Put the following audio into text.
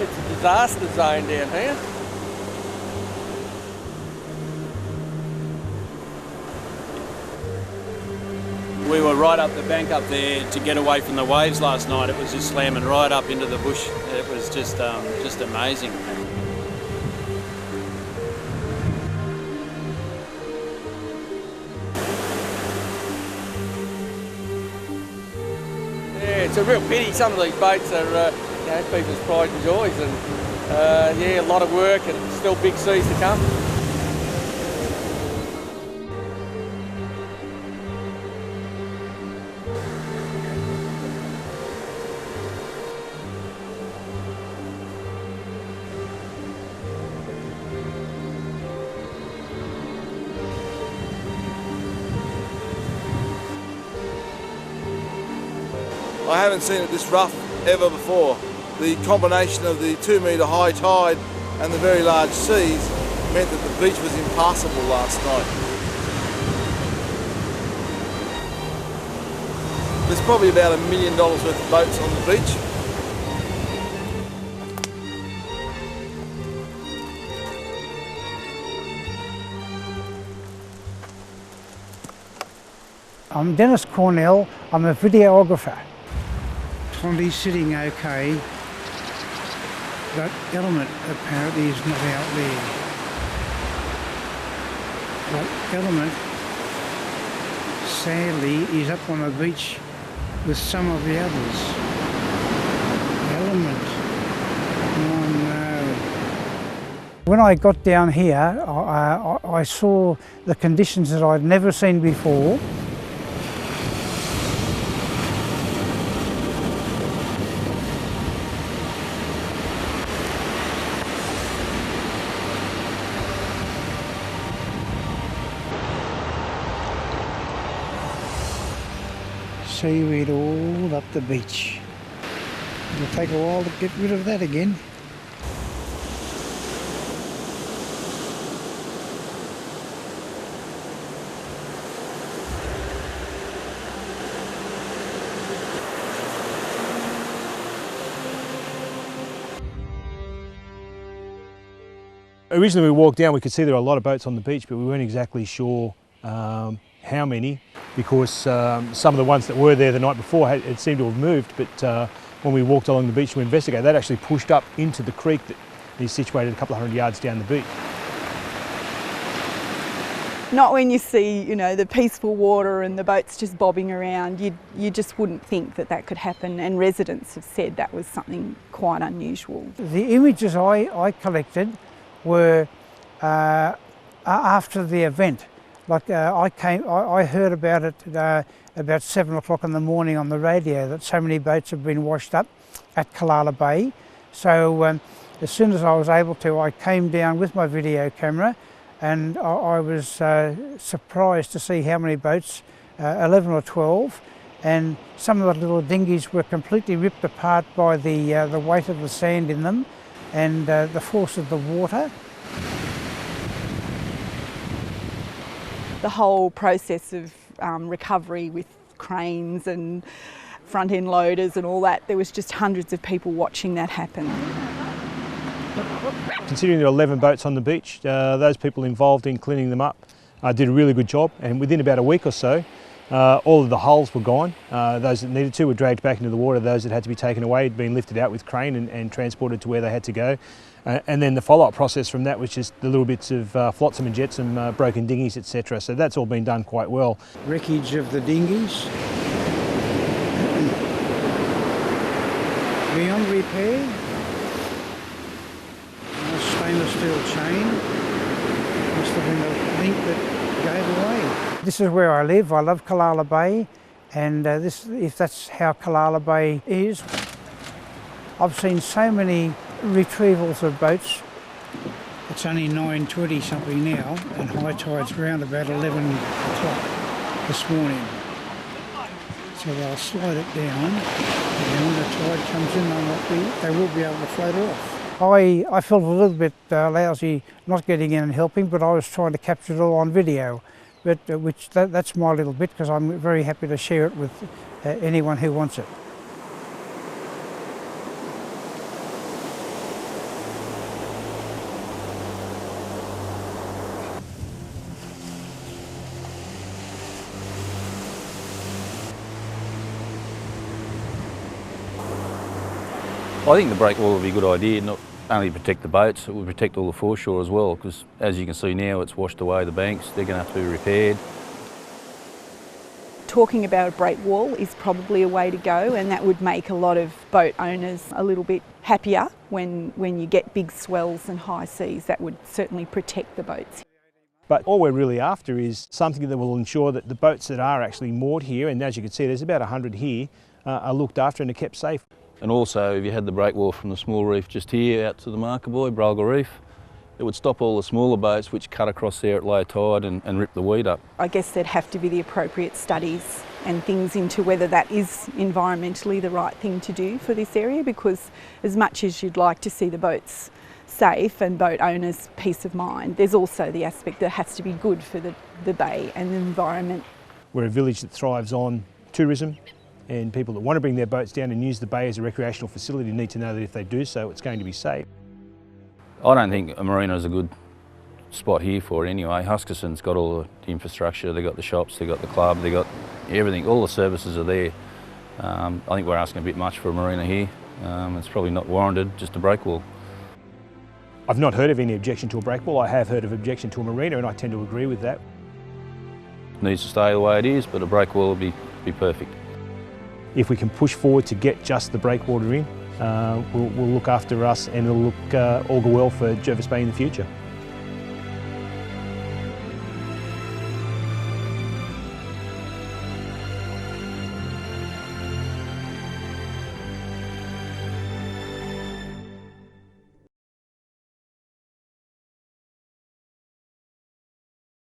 It's a disaster zone down here. We were right up the bank up there to get away from the waves last night. It was just slamming right up into the bush. It was just amazing. Yeah, it's a real pity. Some of these boats are people's pride and joys, and yeah, a lot of work and still big seas to come. I haven't seen it this rough ever before. The combination of the 2 metre high tide and the very large seas meant that the beach was impassable last night. There's probably about $1 million worth of boats on the beach. I'm Dennis Cornell, I'm a videographer. Tondy's sitting okay, but Element apparently is not out there. But Element, sadly, is up on the beach with some of the others. Element, oh no. When I got down here, I saw the conditions that I'd never seen before. Seaweed all up the beach. It'll take a while to get rid of that again. Originally we walked down, we could see there were a lot of boats on the beach, but we weren't exactly sure how many, because some of the ones that were there the night before it seemed to have moved, but when we walked along the beach to investigate, they'd actually pushed up into the creek that is situated a couple of 100 yards down the beach. Not when you see, you know, the peaceful water and the boats just bobbing around. You just wouldn't think that that could happen, and residents have said that was something quite unusual. The images I collected were after the event. Like I heard about it about 7 o'clock in the morning on the radio, that so many boats have been washed up at Callala Bay. So as soon as I was able to, I came down with my video camera, and I was surprised to see how many boats, 11 or 12, and some of the little dinghies were completely ripped apart by the weight of the sand in them and the force of the water. The whole process of recovery with cranes and front-end loaders and all that, there was just hundreds of people watching that happen. Considering there are 11 boats on the beach, those people involved in cleaning them up did a really good job, and within about a week or so, all of the hulls were gone. Those that needed to were dragged back into the water. Those that had to be taken away had been lifted out with crane and transported to where they had to go. And then the follow-up process from that was just the little bits of flotsam and jetsam, broken dinghies, etc. So that's all been done quite well. Wreckage of the dinghies. Beyond repair. A stainless steel chain. Must have been a link that gave away. This is where I live. I love Callala Bay, and if that's how Callala Bay is. I've seen so many retrievals of boats. It's only 9:20 something now, and high tide's around about 11 o'clock this morning. So they'll slide it down, and when the tide comes in, they will be able to float off. I felt a little bit lousy not getting in and helping, but I was trying to capture it all on video. But that's my little bit, because I'm very happy to share it with anyone who wants it. I think the breakwall would be a good idea, not only to protect the boats, it would protect all the foreshore as well, because as you can see now it's washed away the banks, they're going to have to be repaired. Talking about a breakwall is probably a way to go, and that would make a lot of boat owners a little bit happier when you get big swells and high seas. That would certainly protect the boats. But all we're really after is something that will ensure that the boats that are actually moored here, and as you can see there's about 100 here, are looked after and are kept safe. And also if you had the breakwall from the small reef just here out to the marker buoy, Bralga Reef, it would stop all the smaller boats which cut across there at low tide and rip the weed up. I guess there'd have to be the appropriate studies and things into whether that is environmentally the right thing to do for this area, because as much as you'd like to see the boats safe and boat owners' peace of mind, there's also the aspect that has to be good for the bay and the environment. We're a village that thrives on tourism, and people that want to bring their boats down and use the bay as a recreational facility need to know that if they do so, it's going to be safe. I don't think a marina is a good spot here for it anyway. Huskisson's got all the infrastructure, they've got the shops, they've got the club, they've got everything, all the services are there. I think we're asking a bit much for a marina here. It's probably not warranted, just a breakwall. I've not heard of any objection to a breakwall. I have heard of objection to a marina, and I tend to agree with that. It needs to stay the way it is, but a breakwall would be perfect. If we can push forward to get just the breakwater in, will look after us and it'll look all go well for Jervis Bay in the future.